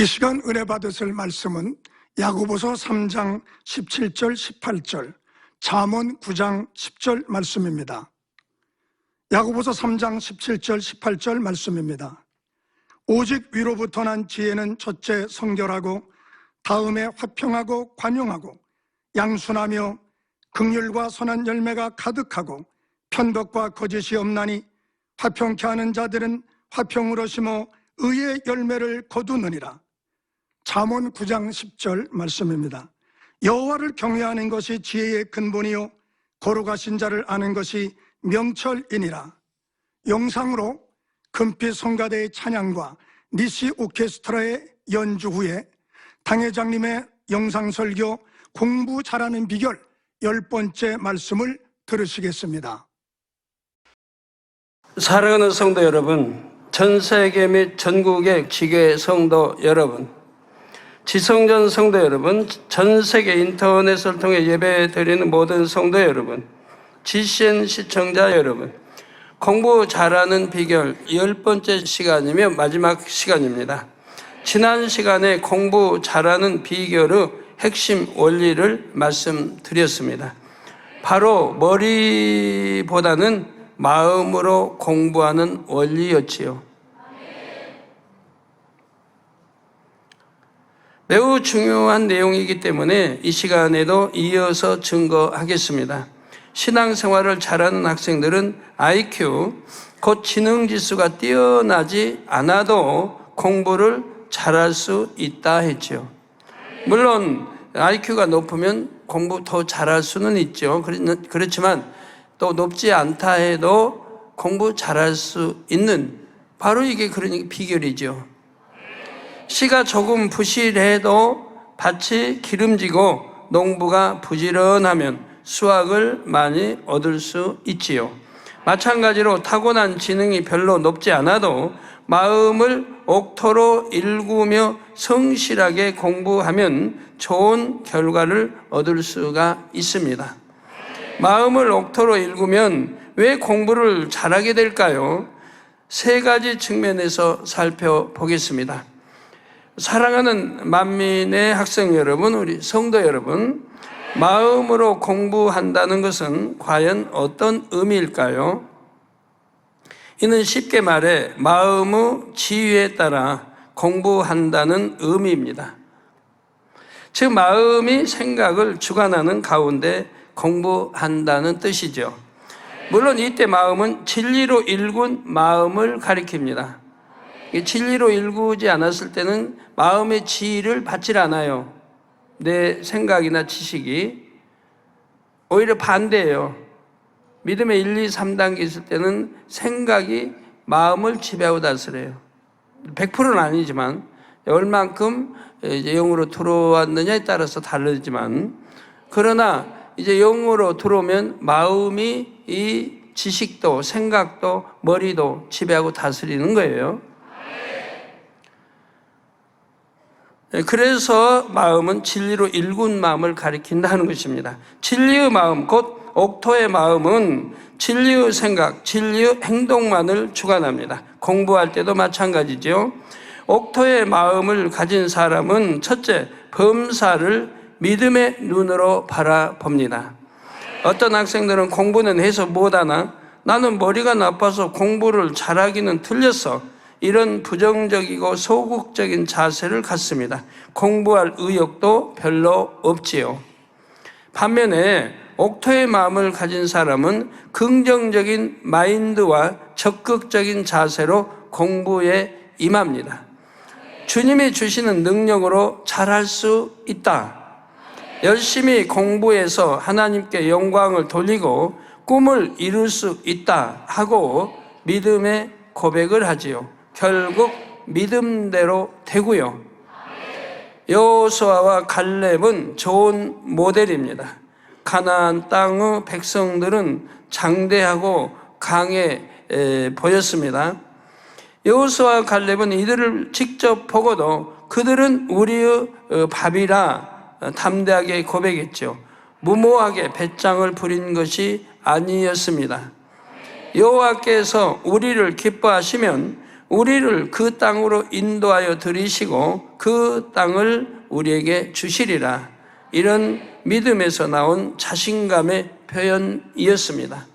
이 시간 은혜 받으실 말씀은 야고보서 3장 17절 18절, 잠언 9장 10절 말씀입니다. 야고보서 3장 17절 18절 말씀입니다. 오직 위로부터 난 지혜는 첫째 성결하고 다음에 화평하고 관용하고 양순하며 긍휼과 선한 열매가 가득하고 편덕과 거짓이 없나니 화평케 하는 자들은 화평으로 심어 의의 열매를 거두느니라. 잠언 9장 10절 말씀입니다. 여호와를 경외하는 것이 지혜의 근본이요 거룩하신 자를 아는 것이 명철이니라. 영상으로 금빛 성가대의 찬양과 니시 오케스트라의 연주 후에 당회장님의 영상설교 공부 잘하는 비결 10번째 말씀을 들으시겠습니다. 사랑하는 성도 여러분, 전 세계 및 전국의 지교회 성도 여러분, 지성전 성도 여러분, 전 세계 인터넷을 통해 예배 드리는 모든 성도 여러분, GCN 시청자 여러분, 공부 잘하는 비결 10번째 시간이며 마지막 시간입니다. 지난 시간에 공부 잘하는 비결의 핵심 원리를 말씀드렸습니다. 바로 머리보다는 마음으로 공부하는 원리였지요. 매우 중요한 내용이기 때문에 이 시간에도 이어서 증거하겠습니다. 신앙생활을 잘하는 학생들은 IQ, 곧 지능지수가 뛰어나지 않아도 공부를 잘할 수 있다 했죠. 물론 IQ가 높으면 공부 더 잘할 수는 있죠. 그렇지만 또 높지 않다 해도 공부 잘할 수 있는, 바로 이게 그러니까 비결이죠. 씨가 조금 부실해도 밭이 기름지고 농부가 부지런하면 수확을 많이 얻을 수 있지요. 마찬가지로 타고난 지능이 별로 높지 않아도 마음을 옥토로 일구며 성실하게 공부하면 좋은 결과를 얻을 수가 있습니다. 마음을 옥토로 일구면 왜 공부를 잘하게 될까요? 세 가지 측면에서 살펴보겠습니다. 사랑하는 만민의 학생 여러분, 우리 성도 여러분, 마음으로 공부한다는 것은 과연 어떤 의미일까요? 이는 쉽게 말해 마음의 지위에 따라 공부한다는 의미입니다. 즉 마음이 생각을 주관하는 가운데 공부한다는 뜻이죠. 물론 이때 마음은 진리로 일군 마음을 가리킵니다. 진리로 일구지 않았을 때는 마음의 지위를 받질 않아요. 내 생각이나 지식이 오히려 반대예요. 믿음의 1, 2, 3단계 있을 때는 생각이 마음을 지배하고 다스려요. 100%는 아니지만 얼만큼 이제 영으로 들어왔느냐에 따라서 다르지만, 그러나 이제 영으로 들어오면 마음이 이 지식도 생각도 머리도 지배하고 다스리는 거예요. 그래서 마음은 진리로 일군 마음을 가리킨다는 것입니다. 진리의 마음, 곧 옥토의 마음은 진리의 생각, 진리의 행동만을 주관합니다. 공부할 때도 마찬가지죠. 옥토의 마음을 가진 사람은 첫째, 범사를 믿음의 눈으로 바라봅니다. 어떤 학생들은 공부는 해서 못하나? 나는 머리가 나빠서 공부를 잘하기는 틀렸어. 이런 부정적이고 소극적인 자세를 갖습니다. 공부할 의욕도 별로 없지요. 반면에 옥토의 마음을 가진 사람은 긍정적인 마인드와 적극적인 자세로 공부에 임합니다. 주님이 주시는 능력으로 잘할 수 있다. 열심히 공부해서 하나님께 영광을 돌리고 꿈을 이룰 수 있다 하고 믿음의 고백을 하지요. 결국 믿음대로 되고요. 여호수아와 갈렙은 좋은 모델입니다. 가나안 땅의 백성들은 장대하고 강해 보였습니다. 여호수아와 갈렙은 이들을 직접 보고도 그들은 우리의 밥이라 담대하게 고백했죠. 무모하게 배짱을 부린 것이 아니었습니다. 여호와께서 우리를 기뻐하시면 우리를 그 땅으로 인도하여 들이시고 그 땅을 우리에게 주시리라. 이런 믿음에서 나온 자신감의 표현이었습니다.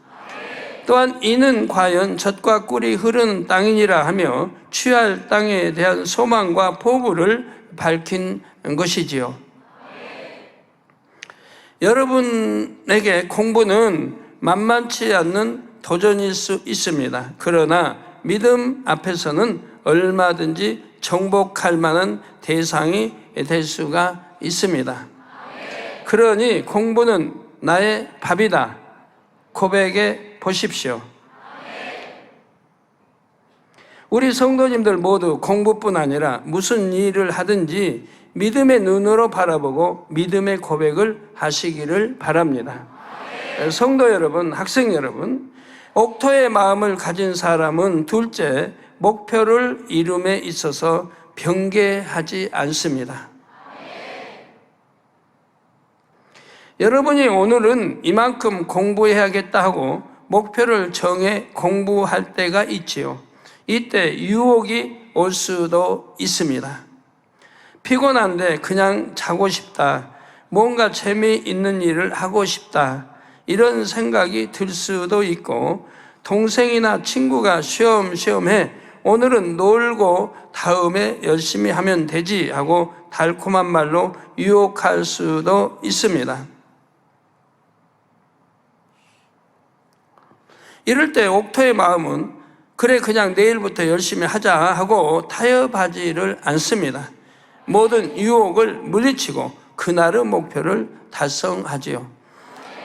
또한 이는 과연 젖과 꿀이 흐르는 땅이니라 하며 취할 땅에 대한 소망과 포부를 밝힌 것이지요. 여러분에게 공부는 만만치 않는 도전일 수 있습니다. 그러나 믿음 앞에서는 얼마든지 정복할 만한 대상이 될 수가 있습니다. 그러니 공부는 나의 밥이다 고백해 보십시오. 우리 성도님들 모두 공부뿐 아니라 무슨 일을 하든지 믿음의 눈으로 바라보고 믿음의 고백을 하시기를 바랍니다. 성도 여러분, 학생 여러분, 옥토의 마음을 가진 사람은 둘째, 목표를 이룸에 있어서 변개하지 않습니다. 여러분이 오늘은 이만큼 공부해야겠다 하고 목표를 정해 공부할 때가 있지요. 이때 유혹이 올 수도 있습니다. 피곤한데 그냥 자고 싶다, 뭔가 재미있는 일을 하고 싶다, 이런 생각이 들 수도 있고, 동생이나 친구가 쉬엄쉬엄해 오늘은 놀고 다음에 열심히 하면 되지 하고 달콤한 말로 유혹할 수도 있습니다. 이럴 때 옥토의 마음은 그래 그냥 내일부터 열심히 하자 하고 타협하지를 않습니다. 모든 유혹을 물리치고 그날의 목표를 달성하지요.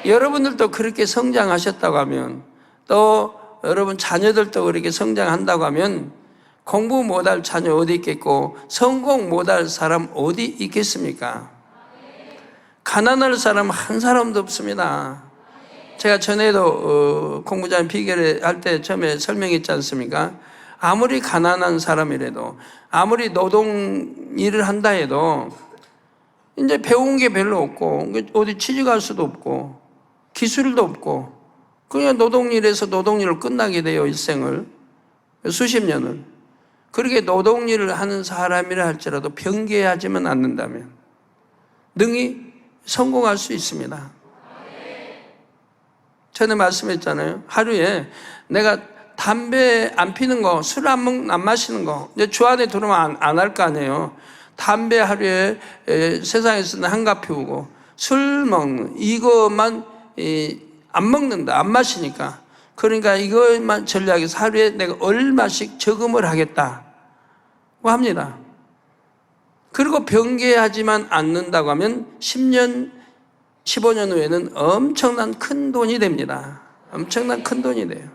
여러분들도 그렇게 성장하셨다고 하면, 또 여러분 자녀들도 그렇게 성장한다고 하면 공부 못할 자녀 어디 있겠고 성공 못할 사람 어디 있겠습니까? 가난할 사람 한 사람도 없습니다. 제가 전에도 공부자인 비결을 할 때 처음에 설명했지 않습니까? 아무리 가난한 사람이라도, 아무리 노동 일을 한다 해도 이제 배운 게 별로 없고 어디 취직할 수도 없고 기술도 없고 그냥 노동일에서 노동일을 끝나게 돼요. 일생을, 수십 년을. 그렇게 노동일을 하는 사람이라 할지라도 변개하지만 않는다면 능히 성공할 수 있습니다. 전에 말씀했잖아요. 하루에 내가 담배 안 피는 거, 술 안 마시는 거, 이제 주 안에 들어오면 안 할 거 아니에요. 담배 하루에 세상에서는 한갑 피우고 술 먹는, 이것만 안 먹는다, 안 마시니까. 그러니까 이것만 전략해서 하루에 내가 얼마씩 저금을 하겠다고 합니다. 그리고 변개하지만 않는다고 하면 10년, 15년 후에는 엄청난 큰 돈이 됩니다. 엄청난 큰 돈이 돼요.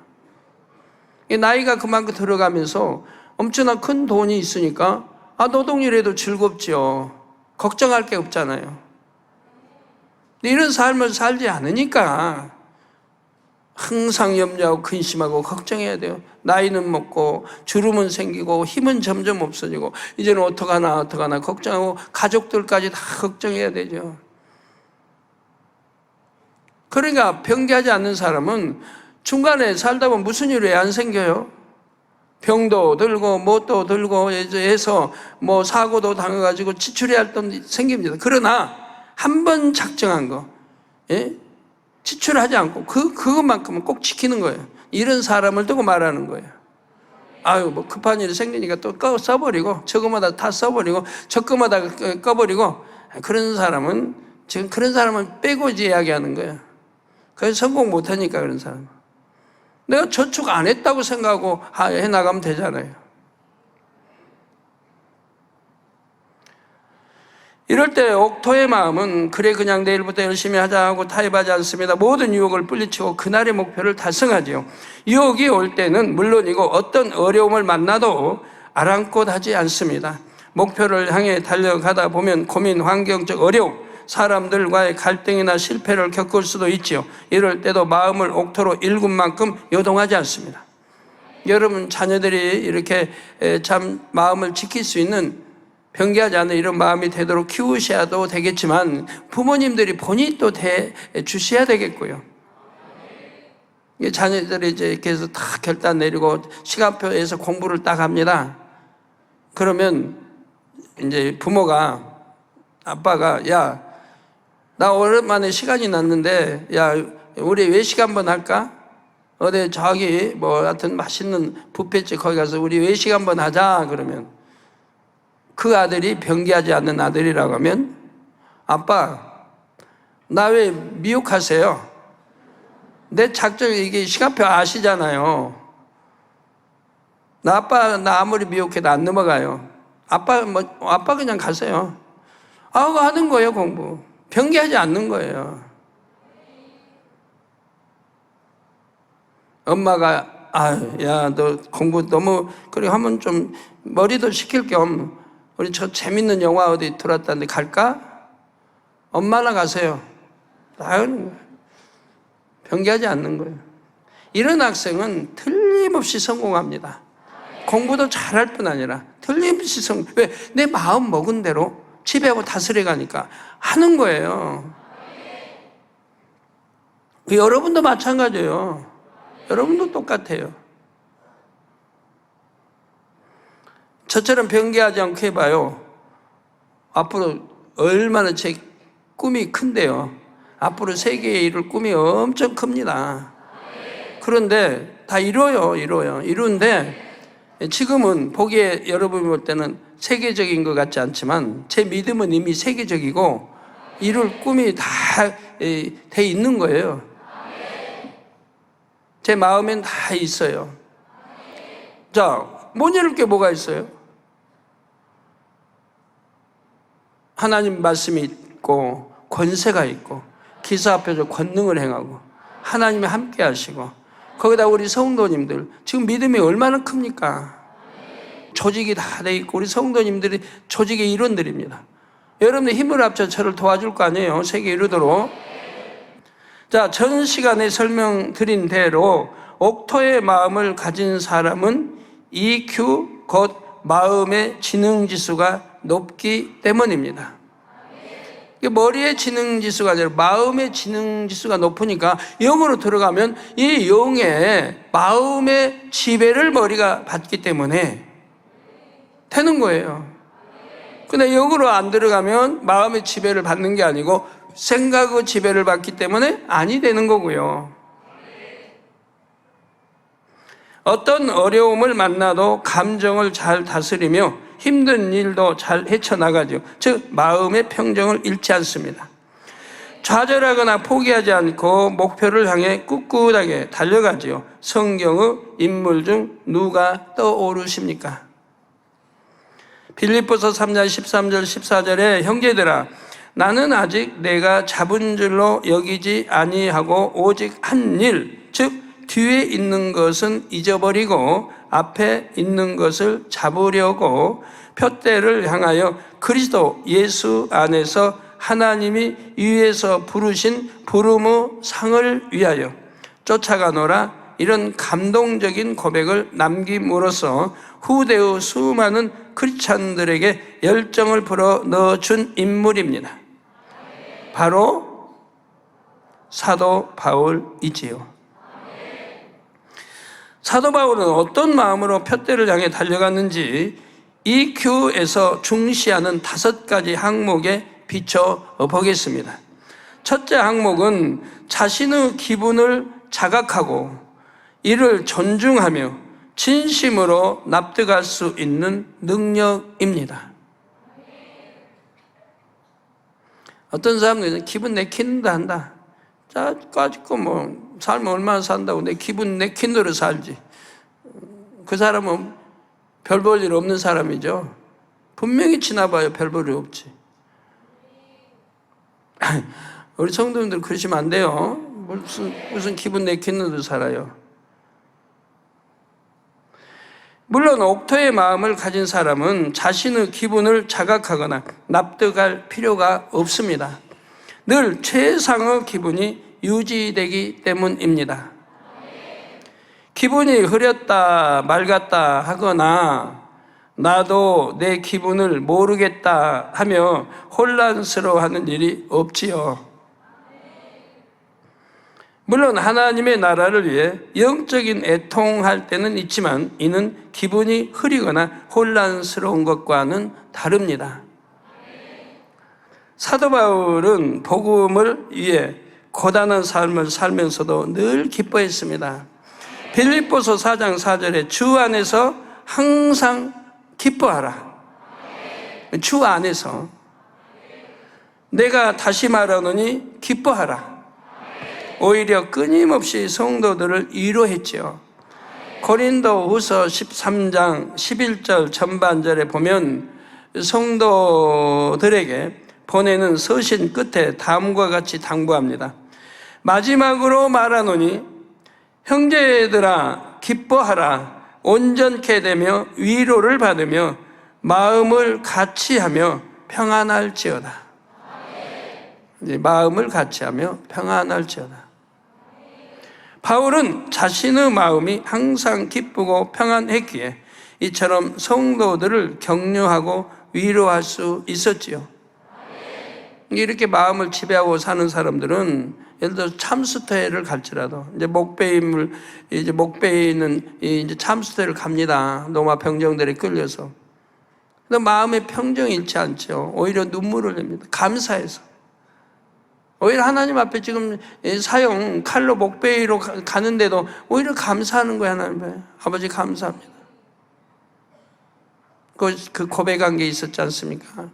나이가 그만큼 들어가면서 엄청난 큰 돈이 있으니까 노동일해도 즐겁지요. 걱정할 게 없잖아요. 근데 이런 삶을 살지 않으니까 항상 염려하고 근심하고 걱정해야 돼요. 나이는 먹고 주름은 생기고 힘은 점점 없어지고 이제는 어떡하나 걱정하고 가족들까지 다 걱정해야 되죠. 그러니까 변개하지 않는 사람은 중간에 살다 보면 무슨 일이 안 생겨요? 병도 들고 뭣도 들고 해서 뭐 사고도 당해가지고 지출해야 할 돈이 생깁니다. 그러나 한 번 작정한 거, 지출하지 않고 그것만큼은 꼭 지키는 거예요. 이런 사람을 두고 말하는 거예요. 아유, 뭐 급한 일이 생기니까 또 써버리고 저거마다 다 써버리고 저거마다 꺼버리고, 그런 사람은 지금 그런 사람은 빼고 이제 이야기하는 거예요. 그래서 성공 못하니까 그런 사람. 내가 저축 안 했다고 생각하고 해나가면 되잖아요. 이럴 때 옥토의 마음은 그래 그냥 내일부터 열심히 하자 하고 타협하지 않습니다. 모든 유혹을 물리치고 그날의 목표를 달성하지요. 유혹이 올 때는 물론이고 어떤 어려움을 만나도 아랑곳하지 않습니다. 목표를 향해 달려가다 보면 고민, 환경적 어려움, 사람들과의 갈등이나 실패를 겪을 수도 있지요. 이럴 때도 마음을 옥토로 일군 만큼 요동하지 않습니다. 여러분 자녀들이 이렇게 참 마음을 지킬 수 있는, 변개하지 않는 이런 마음이 되도록 키우셔도 되겠지만 부모님들이 본인이 또 주셔야 되겠고요. 이게 자녀들이 이제 이렇게 해서 다 결단 내리고 시간표에서 공부를 딱 합니다. 그러면 이제 부모가, 아빠가, 야, 나 오랜만에 시간이 났는데, 야, 우리 외식 한번 할까? 어디 저기 뭐 하여튼 맛있는 뷔페집 거기 가서 우리 외식 한번 하자. 그러면 그 아들이 변기하지 않는 아들이라고 하면, 아빠, 나 왜 미혹하세요? 내 작전, 이게 시간표 아시잖아요. 나 아무리 미혹해도 안 넘어가요. 아빠 그냥 가세요. 그거 하는 거예요, 공부. 변기하지 않는 거예요. 엄마가, 야, 너 공부 너무, 그래, 하면 좀 머리도 식힐 겸, 우리 저 재밌는 영화 어디 들어왔다는데 갈까? 엄마나 가세요. 나는 변기하지 않는 거예요. 이런 학생은 틀림없이 성공합니다. 공부도 잘할 뿐 아니라 틀림없이 성공. 왜? 내 마음 먹은 대로 지배하고 다스려 가니까 하는 거예요. 여러분도 마찬가지예요. 여러분도 똑같아요. 저처럼 변기하지 않고 해봐요. 앞으로 얼마나 제 꿈이 큰데요. 앞으로 세계에 이룰 꿈이 엄청 큽니다. 그런데 다 이루는데 지금은 보기에 여러분이 볼 때는 세계적인 것 같지 않지만 제 믿음은 이미 세계적이고 이룰 꿈이 다 돼 있는 거예요. 제 마음엔 다 있어요. 자, 못 이룰 게 뭐가 있어요? 하나님 말씀이 있고 권세가 있고 기사 앞에서 권능을 행하고 하나님이 함께 하시고 거기다 우리 성도님들 지금 믿음이 얼마나 큽니까? 조직이 다 돼 있고 우리 성도님들이 조직의 일원들입니다. 여러분들 힘을 합쳐 저를 도와줄 거 아니에요? 세계 이루도록. 자, 전 시간에 설명드린 대로 옥토의 마음을 가진 사람은 EQ, 곧 마음의 지능지수가 높기 때문입니다. 머리의 지능지수가 아니라 마음의 지능지수가 높으니까 영으로 들어가면 이 영의 마음의 지배를 머리가 받기 때문에 되는 거예요. 근데 영으로 안 들어가면 마음의 지배를 받는 게 아니고 생각의 지배를 받기 때문에 아니 되는 거고요. 어떤 어려움을 만나도 감정을 잘 다스리며 힘든 일도 잘 헤쳐나가죠. 즉 마음의 평정을 잃지 않습니다. 좌절하거나 포기하지 않고 목표를 향해 꿋꿋하게 달려가지요. 성경의 인물 중 누가 떠오르십니까? 빌립보서 3장 13절 14절에 형제들아 나는 아직 내가 잡은 줄로 여기지 아니하고 오직 한 일, 즉 뒤에 있는 것은 잊어버리고 앞에 있는 것을 잡으려고 표대를 향하여 그리스도 예수 안에서 하나님이 위에서 부르신 부름의 상을 위하여 쫓아가노라. 이런 감동적인 고백을 남김으로써 후대의 수많은 크리스찬들에게 열정을 불어 넣어준 인물입니다. 바로 사도 바울이지요. 사도 바울은 어떤 마음으로 표대를 향해 달려갔는지 EQ에서 중시하는 5가지 항목에 비춰 보겠습니다. 첫째 항목은 자신의 기분을 자각하고 이를 존중하며 진심으로 납득할 수 있는 능력입니다. 어떤 사람들은 기분 내키는다 한다. 자, 가지고 뭐 삶을 얼마나 산다고 내 기분 내킨 대로 살지. 그 사람은 별 볼 일 없는 사람이죠. 분명히 지나봐요. 별 볼 일 없지. 우리 성도님들 그러시면 안 돼요. 무슨 기분 내키는 대로 살아요. 물론 옥토의 마음을 가진 사람은 자신의 기분을 자각하거나 납득할 필요가 없습니다. 늘 최상의 기분이 유지되기 때문입니다. 기분이 흐렸다 맑았다 하거나 나도 내 기분을 모르겠다 하며 혼란스러워하는 일이 없지요. 물론 하나님의 나라를 위해 영적인 애통할 때는 있지만 이는 기분이 흐리거나 혼란스러운 것과는 다릅니다. 사도 바울은 복음을 위해 고단한 삶을 살면서도 늘 기뻐했습니다. 빌립보서 4장 4절에 주 안에서 항상 기뻐하라. 주 안에서. 내가 다시 말하노니 기뻐하라. 오히려 끊임없이 성도들을 위로했지요. 고린도후서 13장 11절 전반절에 보면 성도들에게 보내는 서신 끝에 다음과 같이 당부합니다. 마지막으로 말하노니 형제들아 기뻐하라. 온전케 되며 위로를 받으며 마음을 같이하며 평안할지어다. 마음을 같이하며 평안할지어다. 바울은 자신의 마음이 항상 기쁘고 평안했기에 이처럼 성도들을 격려하고 위로할 수 있었지요. 이렇게 마음을 지배하고 사는 사람들은 예를 들어 참수태를 갈지라도 이제 목베이는 이제 참수태를 갑니다. 노마 병정들에 끌려서. 근데 마음의 평정이 잃지 않죠. 오히려 눈물을 냅니다. 감사해서. 오히려 하나님 앞에 지금 사형 칼로 목베이로 가는데도 오히려 감사하는 거예요. 하나님 앞에. 아버지 감사합니다. 그 고백한 게 있었지 않습니까?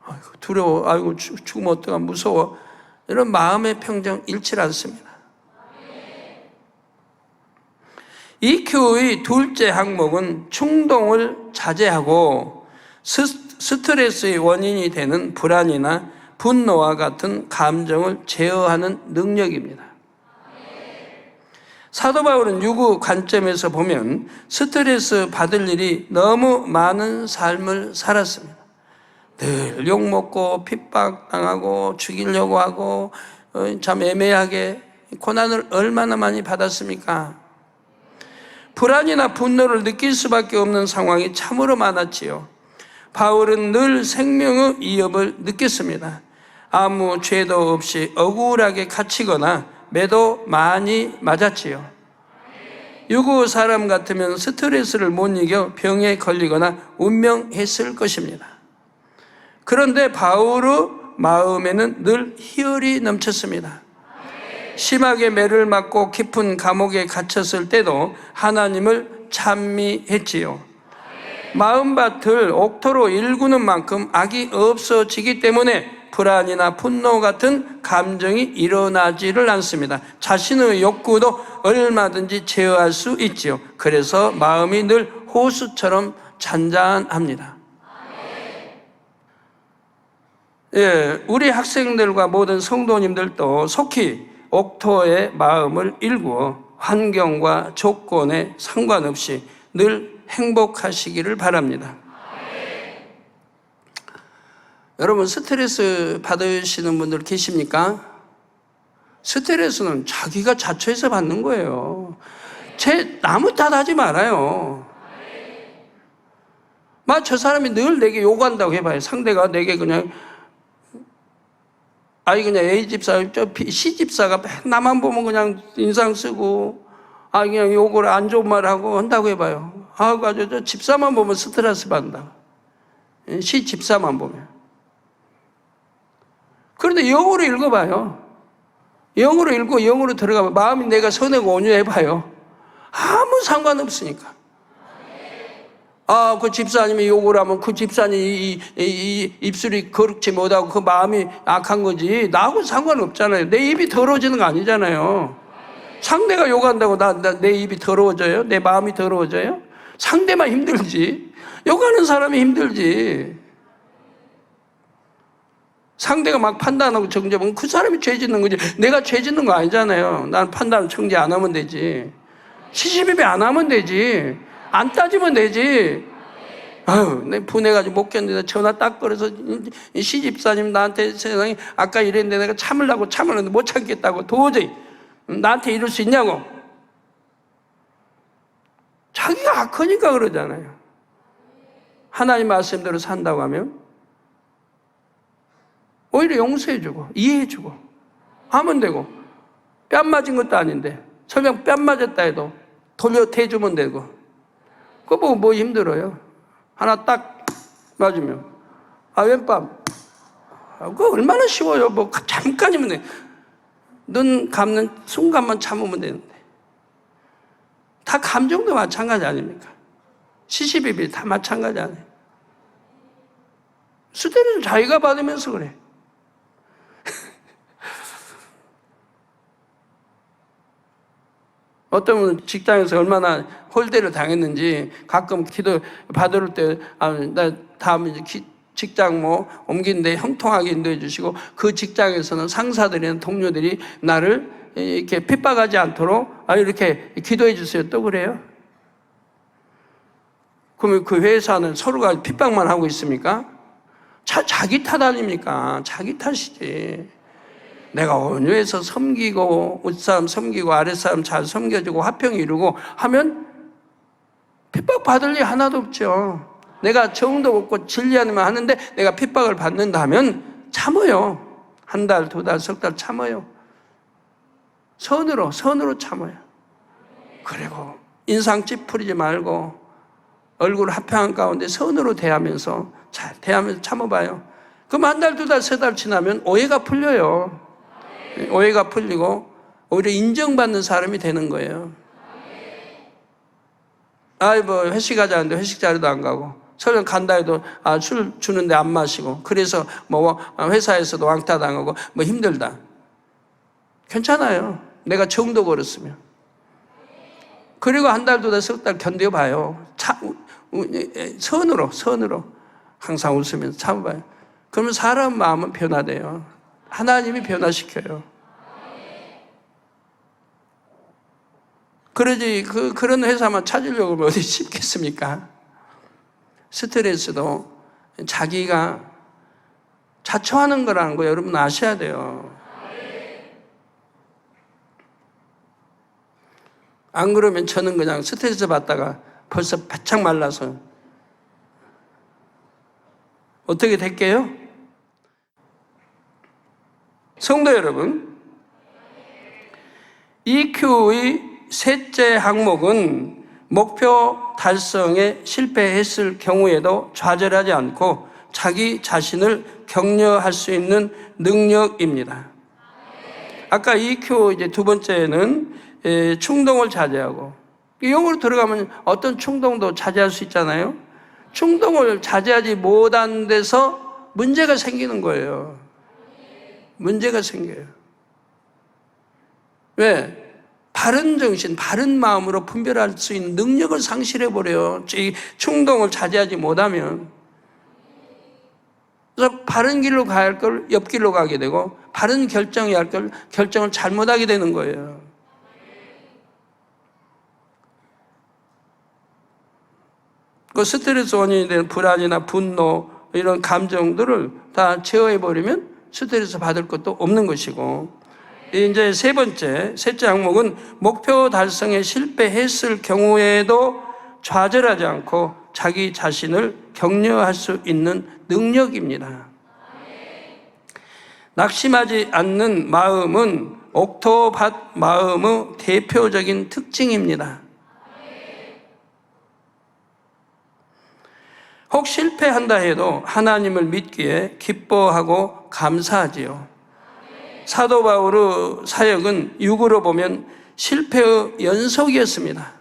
아이고 두려워. 아이고 죽으면 어떡하 무서워. 이런 마음의 평정 잃지 않습니다. EQ의 둘째 항목은 충동을 자제하고 스트레스의 원인이 되는 불안이나 분노와 같은 감정을 제어하는 능력입니다. 사도 바울은 유구 관점에서 보면 스트레스 받을 일이 너무 많은 삶을 살았습니다. 늘 욕먹고 핍박당하고 죽이려고 하고 참 애매하게 고난을 얼마나 많이 받았습니까? 불안이나 분노를 느낄 수밖에 없는 상황이 참으로 많았지요. 바울은 늘 생명의 위협을 느꼈습니다. 아무 죄도 없이 억울하게 갇히거나 매도 많이 맞았지요. 유구 사람 같으면 스트레스를 못 이겨 병에 걸리거나 운명했을 것입니다. 그런데 바울의 마음에는 늘 희열이 넘쳤습니다. 심하게 매를 맞고 깊은 감옥에 갇혔을 때도 하나님을 찬미했지요. 마음밭을 옥토로 일구는 만큼 악이 없어지기 때문에 불안이나 분노 같은 감정이 일어나지를 않습니다. 자신의 욕구도 얼마든지 제어할 수 있지요. 그래서 마음이 늘 호수처럼 잔잔합니다. 예, 우리 학생들과 모든 성도님들도 속히 옥토의 마음을 일구어 환경과 조건에 상관없이 늘 행복하시기를 바랍니다. 여러분 스트레스 받으시는 분들 계십니까? 스트레스는 자기가 자초해서 받는 거예요. 남의 탓하지 말아요. 저 사람이 늘 내게 요구한다고 해봐요. 상대가 내게 그냥 A집사, C집사가 나만 보면 그냥 인상 쓰고 그냥 욕을 안 좋은 말 하고 한다고 해봐요. 저 집사만 보면 스트레스 받는다. C집사만 보면. 그런데 영어로 읽어봐요. 영어로 읽고 영어로 들어가면 마음이 내가 선하고 온유해봐요. 아무 상관없으니까. 그 집사님이 욕을 하면 그 집사님 이 입술이 거룩지 못하고 그 마음이 악한 거지 나하고 상관없잖아요. 내 입이 더러워지는 거 아니잖아요. 상대가 욕한다고 내 입이 더러워져요? 내 마음이 더러워져요? 상대만 힘들지 욕하는 사람이 힘들지. 상대가 막 판단하고 정죄하면 그 사람이 죄 짓는 거지 내가 죄 짓는 거 아니잖아요. 난 판단 정죄 안 하면 되지. 시시비비 안 하면 되지. 안 따지면 되지. 내 분해가지고 못 견디다 전화 딱 걸어서 시집사님 나한테 세상에 아까 이랬는데 내가 참으려고 못 참겠다고 도저히 나한테 이럴 수 있냐고. 자기가 악하니까 그러잖아요. 하나님 말씀대로 산다고 하면 오히려 용서해주고 이해해주고 하면 되고 뺨 맞은 것도 아닌데 설령 뺨 맞았다 해도 돌려 대주면 되고, 그거 보고 뭐 힘들어요? 하나 딱 맞으면 왼뺨, 그거 얼마나 쉬워요. 뭐 잠깐이면 돼. 눈 감는 순간만 참으면 되는데. 다 감정도 마찬가지 아닙니까? 시시비비 다 마찬가지 아니에요. 스트레스 자기가 받으면서 그래. 어떤 분은 직장에서 얼마나 홀대를 당했는지 가끔 기도 받을 때, 나 다음 직장 뭐 옮긴데 형통하게 인도해 주시고, 그 직장에서는 상사들이나 동료들이 나를 이렇게 핍박하지 않도록 이렇게 기도해 주세요. 또 그래요? 그러면 그 회사는 서로가 핍박만 하고 있습니까? 자기 탓 아닙니까? 자기 탓이지. 내가 온유해서 섬기고, 윗사람 섬기고, 아랫사람 잘 섬겨주고, 화평 이루고 하면 핍박받을 일 하나도 없죠. 내가 정도 없고 진리하면 하는데 내가 핍박을 받는다면 참아요. 한 달, 두 달, 석 달 참아요. 선으로 참아요. 그리고 인상 찌푸리지 말고 얼굴 화평한 가운데 선으로 대하면서 잘 대하면서 참아봐요. 그럼 한 달, 두 달, 세 달 지나면 오해가 풀려요. 오해가 풀리고 오히려 인정받는 사람이 되는 거예요. 뭐 회식하자는데 회식 자리도 안 가고, 설령 간다 해도 술 주는데 안 마시고, 그래서 뭐 회사에서도 왕따 당하고 뭐 힘들다. 괜찮아요. 내가 정도 걸었으면. 그리고 한 달, 두 달, 석 달 견뎌봐요. 선으로 항상 웃으면서 참아봐요. 그러면 사람 마음은 변화돼요. 하나님이 변화시켜요. 그러지, 그런 회사만 찾으려고 하면 어디 쉽겠습니까? 스트레스도 자기가 자초하는 거라는 거 여러분 아셔야 돼요. 안 그러면 저는 그냥 스트레스 받다가 벌써 바짝 말라서 어떻게 될게요? 성도 여러분, EQ의 셋째 항목은 목표 달성에 실패했을 경우에도 좌절하지 않고 자기 자신을 격려할 수 있는 능력입니다. 아까 EQ 이제 두 번째는 충동을 자제하고, 영어로 들어가면 어떤 충동도 자제할 수 있잖아요. 충동을 자제하지 못한 데서 문제가 생기는 거예요. 문제가 생겨요. 왜? 바른 정신, 바른 마음으로 분별할 수 있는 능력을 상실해버려요. 이 충동을 자제하지 못하면. 그래서 바른 길로 가야 할 걸 옆길로 가게 되고, 바른 결정해야 할 걸 결정을 잘못하게 되는 거예요. 그 스트레스 원인이 되는 불안이나 분노, 이런 감정들을 다 제어해버리면 스트레스 받을 것도 없는 것이고, 이제 셋째 항목은 목표 달성에 실패했을 경우에도 좌절하지 않고 자기 자신을 격려할 수 있는 능력입니다. 낙심하지 않는 마음은 옥토밭 마음의 대표적인 특징입니다. 혹 실패한다 해도 하나님을 믿기에 기뻐하고 감사하지요. 사도 바울의 사역은 육으로 보면 실패의 연속이었습니다.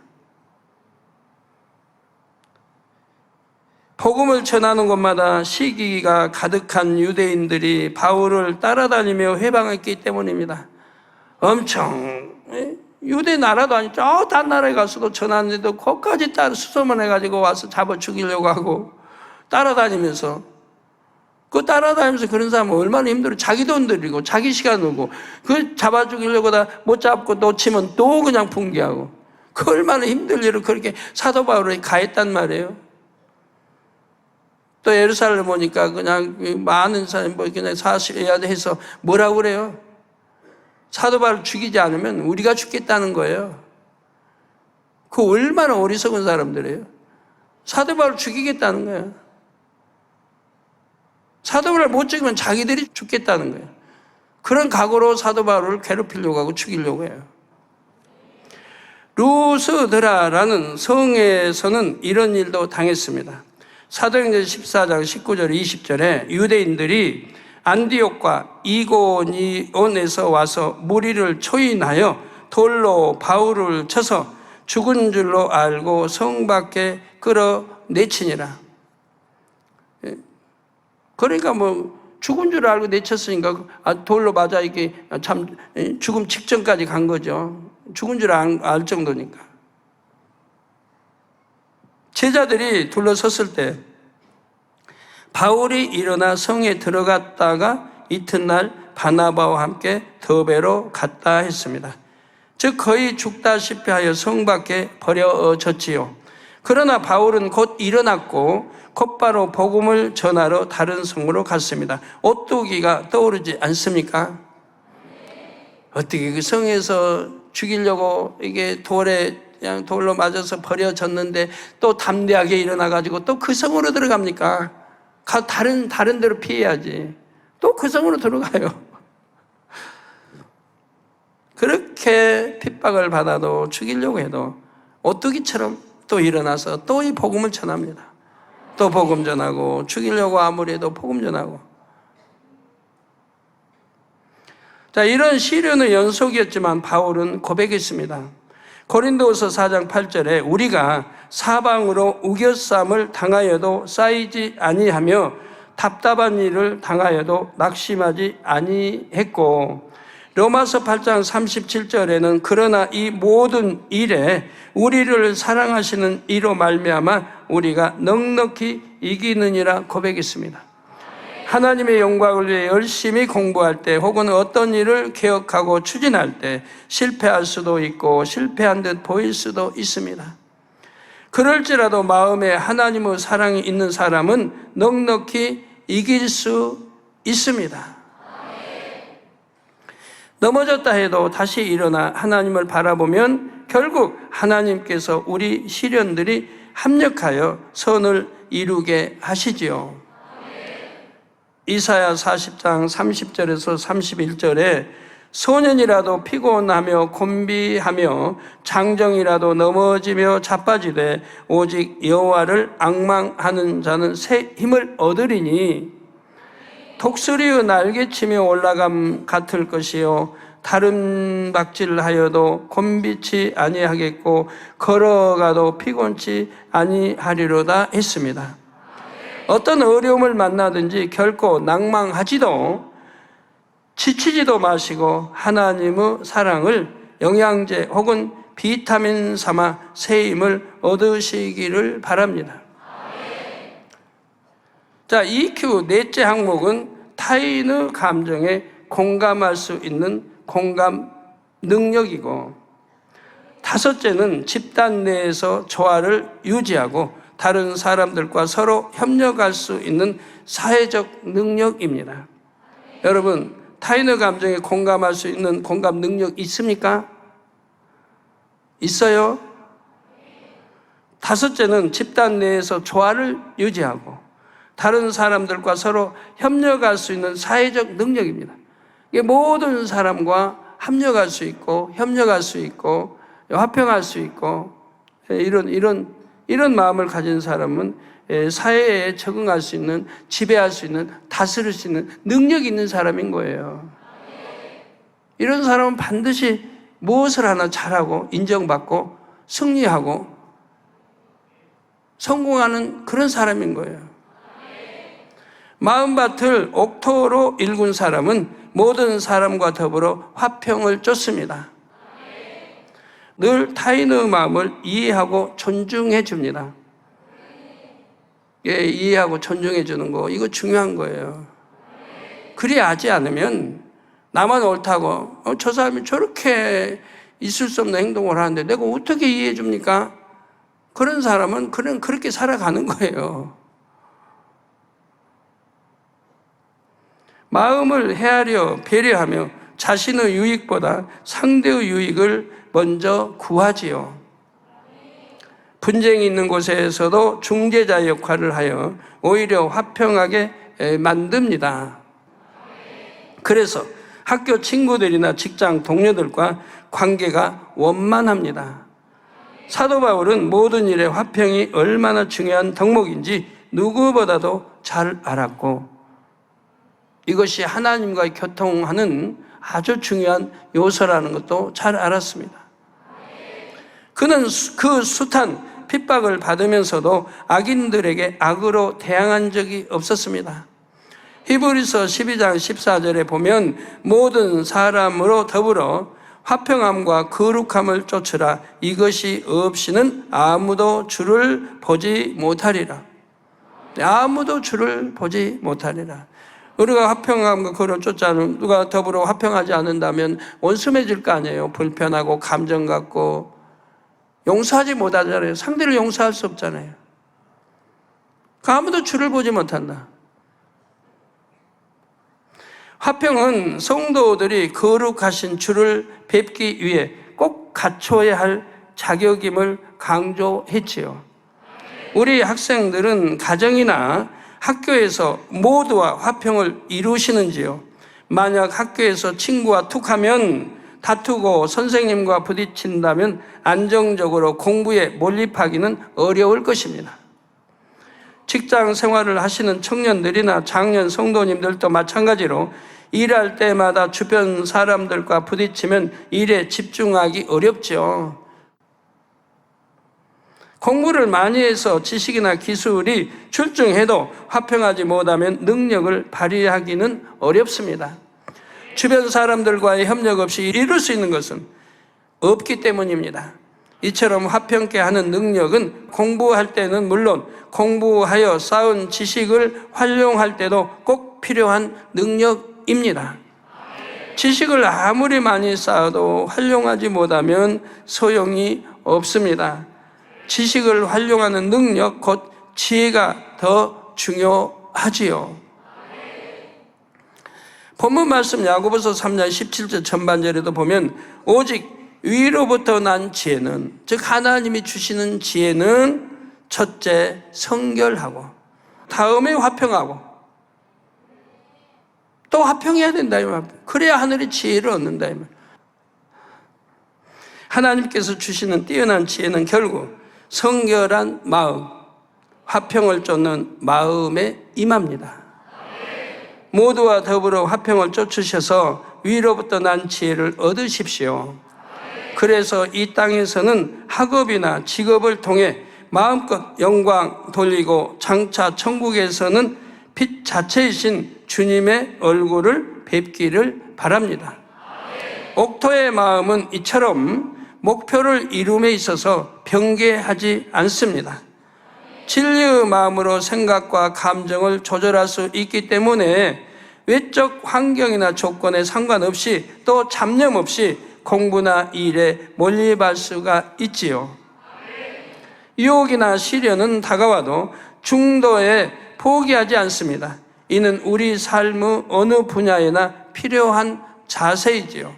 복음을 전하는 곳마다 시기가 가득한 유대인들이 바울을 따라다니며 회방했기 때문입니다. 엄청 유대 나라도 아니고 저 딴 나라에 가서도 전하는데도 거기까지 수소문해가지고 와서 잡아 죽이려고 하고 따라다니면서 그런 사람은 얼마나 힘들어. 자기 돈 들이고 자기 시간 들고 그 잡아 죽이려고 다 못 잡고 놓치면 또 그냥 붕괴하고, 그 얼마나 힘들 일을 그렇게 사도 바울이 가했단 말이에요. 또 예루살렘 오니까 그냥 많은 사람이 그냥 사실해야 해서 뭐라고 그래요? 사도 바울 죽이지 않으면 우리가 죽겠다는 거예요. 그 얼마나 어리석은 사람들이에요. 사도 바울 죽이겠다는 거예요. 사도 바울을 못 죽이면 자기들이 죽겠다는 거예요. 그런 각오로 사도 바울을 괴롭히려고 하고 죽이려고 해요. 루스드라라는 성에서는 이런 일도 당했습니다. 사도행전 14장 19절 20절에 유대인들이 안디옥과 이고니온에서 와서 무리를 초인하여 돌로 바울을 쳐서 죽은 줄로 알고 성 밖에 끌어내치니라. 그러니까 뭐 죽은 줄 알고 내쳤으니까 돌로 맞아 이게 참 죽음 직전까지 간 거죠. 죽은 줄 알 정도니까. 제자들이 둘러섰을 때 바울이 일어나 성에 들어갔다가 이튿날 바나바와 함께 더베로 갔다 했습니다. 즉 거의 죽다시피 하여 성 밖에 버려졌지요. 그러나 바울은 곧 일어났고 곧바로 복음을 전하러 다른 성으로 갔습니다. 오뚜기가 떠오르지 않습니까? 어떻게 그 성에서 죽이려고 이게 그냥 돌로 맞아서 버려졌는데 또 담대하게 일어나가지고 또 그 성으로 들어갑니까? 다른 데로 피해야지. 또 그 성으로 들어가요. 그렇게 핍박을 받아도 죽이려고 해도 오뚜기처럼 또 일어나서 또 이 복음을 전합니다. 또 복음 전하고 죽이려고 아무리 해도 복음 전하고. 자, 이런 시련의 연속이었지만 바울은 고백했습니다. 고린도후서 4장 8절에 우리가 사방으로 우겨쌈을 당하여도 쌓이지 아니하며 답답한 일을 당하여도 낙심하지 아니했고, 로마서 8장 37절에는 그러나 이 모든 일에 우리를 사랑하시는 이로 말미암아 우리가 넉넉히 이기느니라 고백했습니다. 하나님의 영광을 위해 열심히 공부할 때 혹은 어떤 일을 계획하고 추진할 때 실패할 수도 있고 실패한 듯 보일 수도 있습니다. 그럴지라도 마음에 하나님의 사랑이 있는 사람은 넉넉히 이길 수 있습니다. 넘어졌다 해도 다시 일어나 하나님을 바라보면 결국 하나님께서 우리 시련들이 합력하여 선을 이루게 하시지요. 이사야 40장 30절에서 31절에 소년이라도 피곤하며 곤비하며 장정이라도 넘어지며 자빠지되 오직 여호와를 앙망하는 자는 새 힘을 얻으리니 독수리의 날개치며 올라감 같을 것이요 다른 박질하여도 곤비치 아니하겠고 걸어가도 피곤치 아니하리로다 했습니다. 어떤 어려움을 만나든지 결코 낭망하지도 지치지도 마시고 하나님의 사랑을 영양제 혹은 비타민 삼아 새 힘을 얻으시기를 바랍니다. 자, EQ 넷째 항목은 타인의 감정에 공감할 수 있는 공감 능력이고, 다섯째는 집단 내에서 조화를 유지하고 다른 사람들과 서로 협력할 수 있는 사회적 능력입니다. 여러분, 타인의 감정에 공감할 수 있는 공감 능력 있습니까? 있어요? 다섯째는 집단 내에서 조화를 유지하고 다른 사람들과 서로 협력할 수 있는 사회적 능력입니다. 이게 모든 사람과 합력할 수 있고 협력할 수 있고 화평할 수 있고 이런 마음을 가진 사람은 사회에 적응할 수 있는, 지배할 수 있는, 다스릴 수 있는 능력이 있는 사람인 거예요. 이런 사람은 반드시 무엇을 하나 잘하고 인정받고 승리하고 성공하는 그런 사람인 거예요. 마음밭을 옥토로 일군 사람은 모든 사람과 더불어 화평을 쫓습니다. 늘 타인의 마음을 이해하고 존중해 줍니다. 예, 이해하고 존중해 주는 거, 이거 중요한 거예요. 그리 하지 않으면 나만 옳다고 저 사람이 저렇게 있을 수 없는 행동을 하는데 내가 어떻게 이해해 줍니까? 그런 사람은 그렇게 살아가는 거예요. 마음을 헤아려 배려하며 자신의 유익보다 상대의 유익을 먼저 구하지요. 분쟁이 있는 곳에서도 중재자 역할을 하여 오히려 화평하게 만듭니다. 그래서 학교 친구들이나 직장 동료들과 관계가 원만합니다. 사도 바울은 모든 일에 화평이 얼마나 중요한 덕목인지 누구보다도 잘 알았고, 이것이 하나님과의 교통하는 아주 중요한 요소라는 것도 잘 알았습니다. 그는 그 숱한 핍박을 받으면서도 악인들에게 악으로 대항한 적이 없었습니다. 히브리서 12장 14절에 보면 모든 사람으로 더불어 화평함과 거룩함을 쫓으라. 이것이 없이는 아무도 주를 보지 못하리라. 아무도 주를 보지 못하리라. 우리가 화평함과 거룩을 쫓자는, 누가 더불어 화평하지 않는다면 원수해질 거 아니에요. 불편하고 감정 갖고 용서하지 못하잖아요. 상대를 용서할 수 없잖아요. 아무도 주를 보지 못한다. 화평은 성도들이 거룩하신 주를 뵙기 위해 꼭 갖춰야 할 자격임을 강조했지요. 우리 학생들은 가정이나 학교에서 모두와 화평을 이루시는지요? 만약 학교에서 친구와 툭하면 다투고 선생님과 부딪힌다면 안정적으로 공부에 몰입하기는 어려울 것입니다. 직장 생활을 하시는 청년들이나 장년 성도님들도 마찬가지로 일할 때마다 주변 사람들과 부딪히면 일에 집중하기 어렵죠. 공부를 많이 해서 지식이나 기술이 출중해도 화평하지 못하면 능력을 발휘하기는 어렵습니다. 주변 사람들과의 협력 없이 이룰 수 있는 것은 없기 때문입니다. 이처럼 화평케 하는 능력은 공부할 때는 물론 공부하여 쌓은 지식을 활용할 때도 꼭 필요한 능력입니다. 지식을 아무리 많이 쌓아도 활용하지 못하면 소용이 없습니다. 지식을 활용하는 능력, 곧 지혜가 더 중요하지요. 본문 말씀 야고보서 3장 17절 전반절에도 보면 오직 위로부터 난 지혜는, 즉 하나님이 주시는 지혜는 첫째 성결하고 다음에 화평하고 또 화평해야 된다 이 말. 그래야 하늘의 지혜를 얻는다 이 말. 하나님께서 주시는 뛰어난 지혜는 결국 성결한 마음, 화평을 쫓는 마음에 임합니다. 모두와 더불어 화평을 쫓으셔서 위로부터 난 지혜를 얻으십시오. 그래서 이 땅에서는 학업이나 직업을 통해 마음껏 영광 돌리고 장차 천국에서는 빛 자체이신 주님의 얼굴을 뵙기를 바랍니다. 옥토의 마음은 이처럼 목표를 이룸에 있어서 변개하지 않습니다. 진리의 마음으로 생각과 감정을 조절할 수 있기 때문에 외적 환경이나 조건에 상관없이 또 잡념 없이 공부나 일에 몰입할 수가 있지요. 유혹이나 시련은 다가와도 중도에 포기하지 않습니다. 이는 우리 삶의 어느 분야에나 필요한 자세이지요.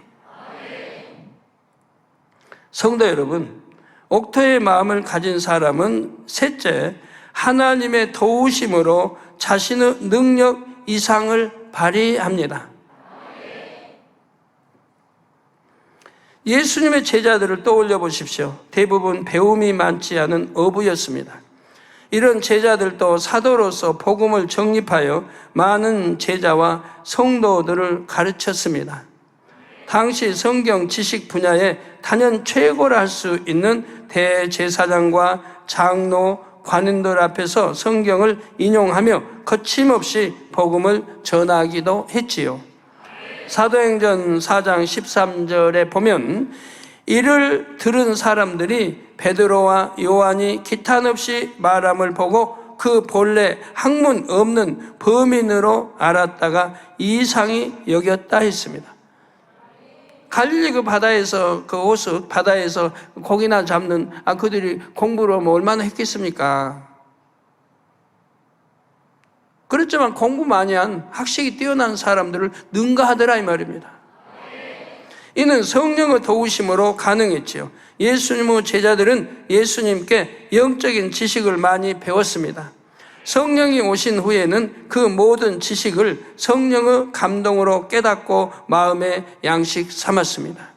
성도 여러분, 옥토의 마음을 가진 사람은 셋째, 하나님의 도우심으로 자신의 능력 이상을 발휘합니다. 예수님의 제자들을 떠올려 보십시오. 대부분 배움이 많지 않은 어부였습니다. 이런 제자들도 사도로서 복음을 정립하여 많은 제자와 성도들을 가르쳤습니다. 당시 성경 지식 분야에 단연 최고라 할 수 있는 대제사장과 장로, 관원들 앞에서 성경을 인용하며 거침없이 복음을 전하기도 했지요. 사도행전 4장 13절에 보면 이를 들은 사람들이 베드로와 요한이 기탄 없이 말함을 보고 그 본래 학문 없는 범인으로 알았다가 이상히 여겼다 했습니다. 갈릴리 그 바다에서, 그 호수 바다에서 고기나 잡는 그들이 공부를 뭐 얼마나 했겠습니까? 그렇지만 공부 많이 한 학식이 뛰어난 사람들을 능가하더라 이 말입니다. 이는 성령의 도우심으로 가능했지요. 예수님의 제자들은 예수님께 영적인 지식을 많이 배웠습니다. 성령이 오신 후에는 그 모든 지식을 성령의 감동으로 깨닫고 마음의 양식 삼았습니다.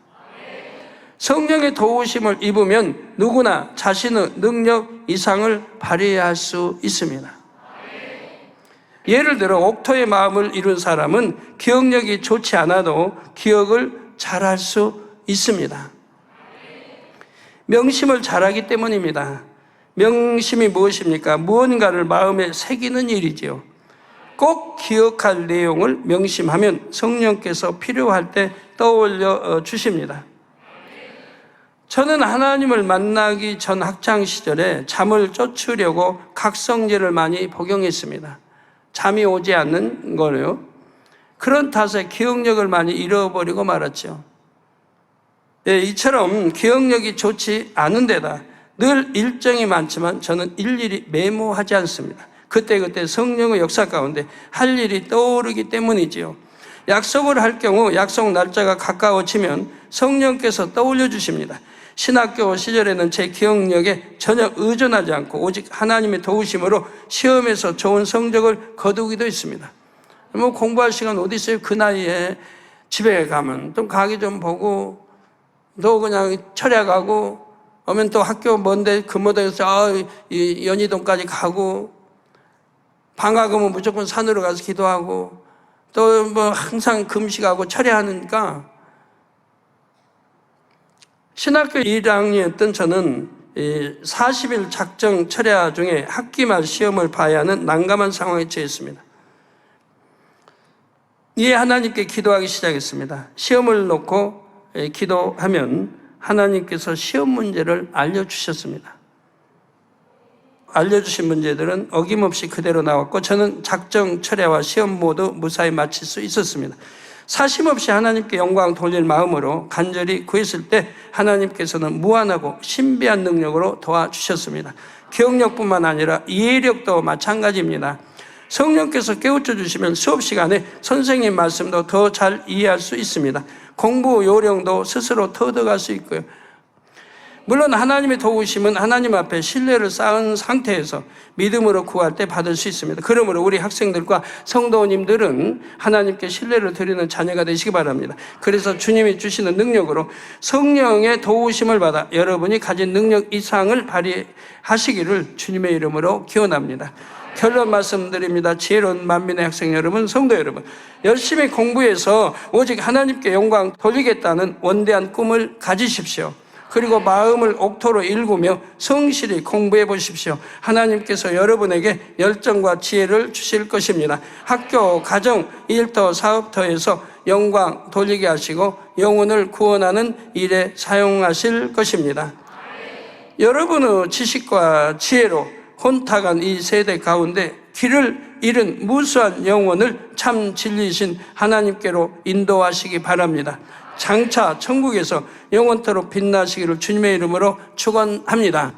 성령의 도우심을 입으면 누구나 자신의 능력 이상을 발휘할 수 있습니다. 예를 들어 옥토의 마음을 이룬 사람은 기억력이 좋지 않아도 기억을 잘할 수 있습니다. 명심을 잘하기 때문입니다. 명심이 무엇입니까? 무언가를 마음에 새기는 일이지요. 꼭 기억할 내용을 명심하면 성령께서 필요할 때 떠올려 주십니다. 저는 하나님을 만나기 전 학창시절에 잠을 쫓으려고 각성제를 많이 복용했습니다. 잠이 오지 않는 거요. 그런 탓에 기억력을 많이 잃어버리고 말았죠. 예, 이처럼 기억력이 좋지 않은 데다 늘 일정이 많지만 저는 일일이 메모하지 않습니다. 그때그때 성령의 역사 가운데 할 일이 떠오르기 때문이지요. 약속을 할 경우 약속 날짜가 가까워지면 성령께서 떠올려 주십니다. 신학교 시절에는 제 기억력에 전혀 의존하지 않고 오직 하나님의 도우심으로 시험에서 좋은 성적을 거두기도 했습니다. 뭐 공부할 시간 어디 있어요? 그 나이에 집에 가면 좀 가기 좀 보고 또 그냥 철야 가고 오면 또 학교 먼데 금호동에서 이 연희동까지 가고 방학 오면 무조건 산으로 가서 기도하고 또 뭐 항상 금식하고 철야하니까 신학교 1학년이었던 저는 40일 작정 철야 중에 학기말 시험을 봐야 하는 난감한 상황에 처했습니다. 이에 하나님께 기도하기 시작했습니다. 시험을 놓고 기도하면 하나님께서 시험 문제를 알려주셨습니다. 알려주신 문제들은 어김없이 그대로 나왔고 저는 작정 철야와 시험 모두 무사히 마칠 수 있었습니다. 사심없이 하나님께 영광 돌릴 마음으로 간절히 구했을 때 하나님께서는 무한하고 신비한 능력으로 도와주셨습니다. 기억력뿐만 아니라 이해력도 마찬가지입니다. 성령께서 깨우쳐 주시면 수업 시간에 선생님 말씀도 더 잘 이해할 수 있습니다. 공부 요령도 스스로 터득할 수 있고요. 물론 하나님의 도우심은 하나님 앞에 신뢰를 쌓은 상태에서 믿음으로 구할 때 받을 수 있습니다. 그러므로 우리 학생들과 성도님들은 하나님께 신뢰를 드리는 자녀가 되시기 바랍니다. 그래서 주님이 주시는 능력으로 성령의 도우심을 받아 여러분이 가진 능력 이상을 발휘하시기를 주님의 이름으로 기원합니다. 결론 말씀드립니다. 지혜로운 만민의 학생 여러분, 성도 여러분, 열심히 공부해서 오직 하나님께 영광 돌리겠다는 원대한 꿈을 가지십시오. 그리고 마음을 옥토로 일구며 성실히 공부해 보십시오. 하나님께서 여러분에게 열정과 지혜를 주실 것입니다. 학교, 가정, 일터, 사업터에서 영광 돌리게 하시고 영혼을 구원하는 일에 사용하실 것입니다. 여러분의 지식과 지혜로 혼탁한 이 세대 가운데 길을 잃은 무수한 영혼을 참 진리이신 하나님께로 인도하시기 바랍니다. 장차 천국에서 영원토록 빛나시기를 주님의 이름으로 축원합니다.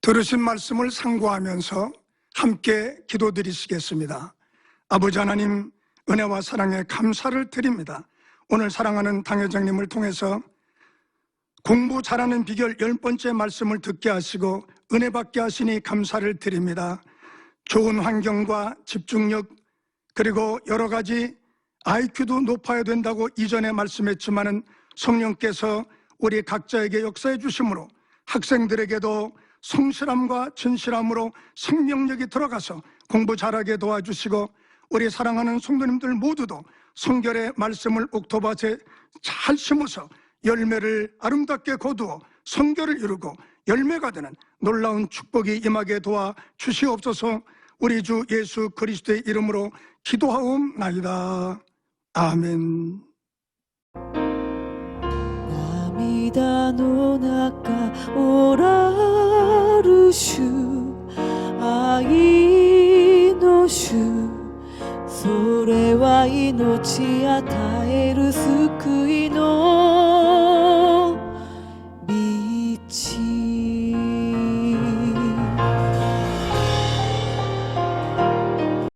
들으신 말씀을 상고하면서 함께 기도드리시겠습니다. 아버지 하나님, 은혜와 사랑에 감사를 드립니다. 오늘 사랑하는 당회장님을 통해서 공부 잘하는 비결 10번째 말씀을 듣게 하시고 은혜 받게 하시니 감사를 드립니다. 좋은 환경과 집중력, 그리고 여러 가지 IQ도 높아야 된다고 이전에 말씀했지만은 성령께서 우리 각자에게 역사해 주심으로 학생들에게도 성실함과 진실함으로 생명력이 들어가서 공부 잘하게 도와주시고 우리 사랑하는 성도님들 모두도 성결의 말씀을 옥토밭에 잘 심어서 열매를 아름답게 거두어 성결을 이루고 열매가 되는 놀라운 축복이 임하게 도와 주시옵소서. 우리 주 예수 그리스도의 이름으로 기도하옵나이다. 아멘. 涙の中おらる主愛の主それは命与える救いの